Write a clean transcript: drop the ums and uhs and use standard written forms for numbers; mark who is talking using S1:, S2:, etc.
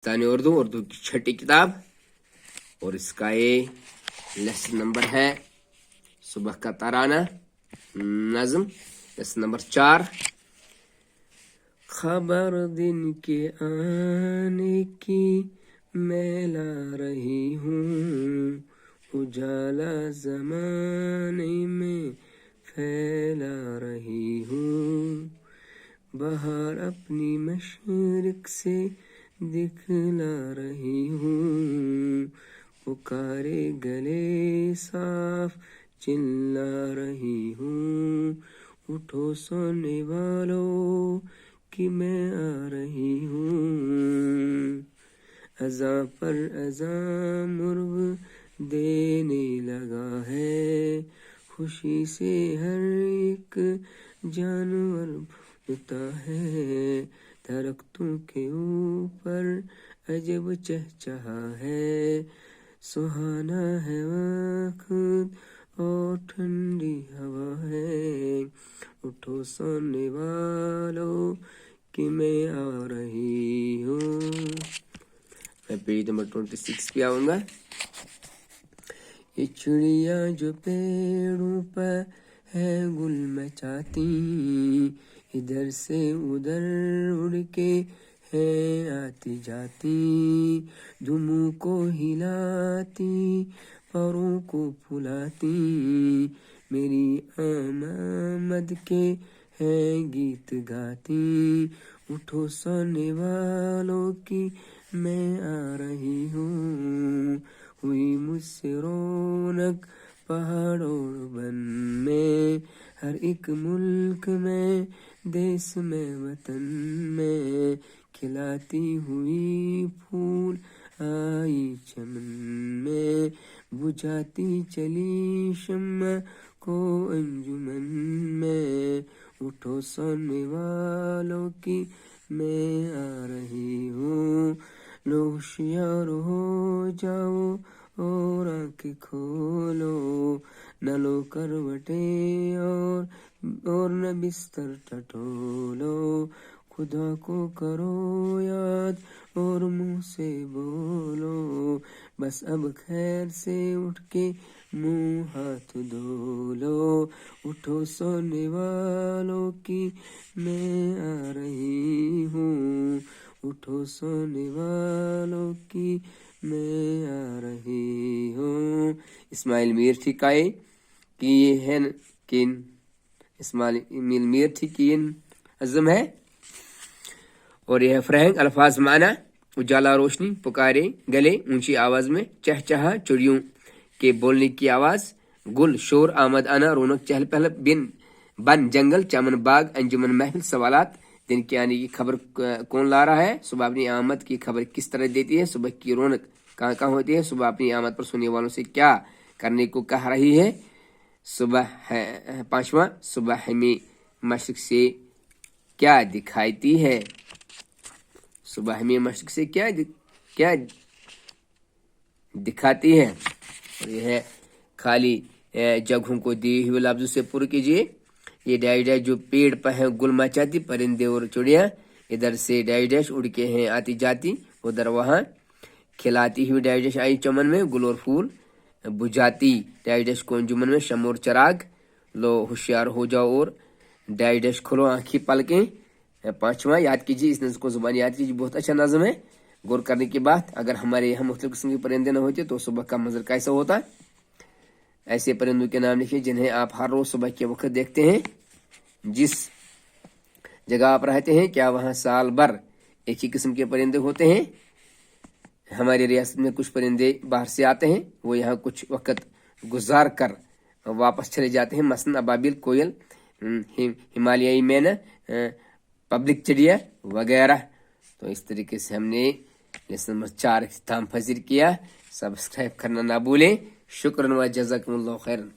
S1: दास्तान उर्दू की छठी किताब, और इसका ये लेसन नंबर है सुबह का तराना नज्म, लेसन नंबर 4। खबर दिन के आने की मैं ला रही हूँ, उजाला जमाने में फैला रही हूँ, बहार अपनी मशरिक से दिखला रही हूँ, पुकारे गले साफ चिल्ला रही हूँ, उठो सोने वालों कि मैं आ रही हूँ, अज़ा पर अज़ा मुर्ग देने लगा है, खुशी से हर एक जानवर बोलता है, दरख्तों के ऊपर अजब चहचहा है, सुहाना है वक्त और ठंडी हवा है, उठो सोने वालों कि मैं आ रही हूँ। मैं पेज नंबर 26 पे आऊँगा। ये चिड़िया जो पेड़ों पर है गुल मचाती, इधर से उधर उड़ के है आती जाती, दुमों को हिलाती परों को फुलाती, मेरी आमद के है गीत गाती, उठो सोने वालों की मैं आ रही हूँ, हुई मुझसे रौनक पहाड़ों बन में, हर एक मुल्क में देश में वतन में, खिलाती हुई फूल आई चमन में, बुझाती चली शम्मा को अंजुमन में, उठो सोने वालों की मैं आ रही हूँ, लो होशियार हो जाओ और आँखें खोलो, न लो करवटें और न बिस्तर टटोलो, खुदा को करो याद और मुँह से बोलो, बस अब खैर से उठ के मुँह हाथ धो लो, उठो सोने वालों की मैं आ रही हूँ, उठो सोने वालों की मैं आ रही हूँ। इस्माइल मीर ठिकाए कि ये है किन इस्माइल मीर ठिकीन अज़म है, और यह फ्रैंक अल्फाज माना, उजाला रोशनी पुकारे गले ऊंची आवाज में, चहचहा चिड़ियों के बोलने की आवाज, गुल शोर आमद आना रौनक चहल पहल, बिन बन जंगल चमन बाग अंजुमन महफिल, सवालात दिन के आने की खबर कौन ला रहा है, सुबह अपनी आमद की खबर किस तरह देती है, सुबह की रौनक कहाँ कहाँ होती है, सुबह अपनी आमद पर सुनने वालों से क्या करने को कह रही है, सुबह है 5वां, सुबह हमें मशरिक से क्या दिखाती है, सुबह हमें मशरिक से क्या दिखाती है, और यह है खाली जगहों को दिए हुए लफ्जों से पूर्ण कीजिए। ये डैश डैश जो पेड़ पर है गुल मचाती, परिंदे और चिड़िया, इधर से डैश डैश उड़ के हैं आती जाती, उधर वहाँ खिलाती हुई डैश डैश आई चमन में, गुल और फूल बुझाती डैश डैश को अंजुमन में, शम और चराग, लो होशियार हो जाओ और डैश डैश खोलो आँखी पलकें। 5वां याद कीजिए, इस नज़्म को जुबान याद कीजिए, बहुत अच्छा नज़्म है। गौर करने के बाद अगर हमारे यहाँ मुख्तलिफ किस्म के परिंदे न होते तो सुबह का मंजर कैसा होता। ऐसे परिंदों के नाम लिखिए जिन्हें आप हर रोज सुबह के वक्त देखते हैं। जिस जगह आप रहते हैं क्या वहाँ साल भर एक ही किस्म के परिंदे होते हैं? हमारी रियासत में कुछ परिंदे बाहर से आते हैं, वो यहाँ कुछ वक्त गुजार कर वापस चले जाते हैं, मसलन अबाबिल, कोयल, हिमालयाई मैना, पब्लिक चिड़िया वगैरह। तो इस तरीके से हमने लेसन नंबर 4 इख्तिताम पजीर किया। सब्सक्राइब करना ना भूलें। शुक्रन व जज़ाकुमुल्लाह खैरन।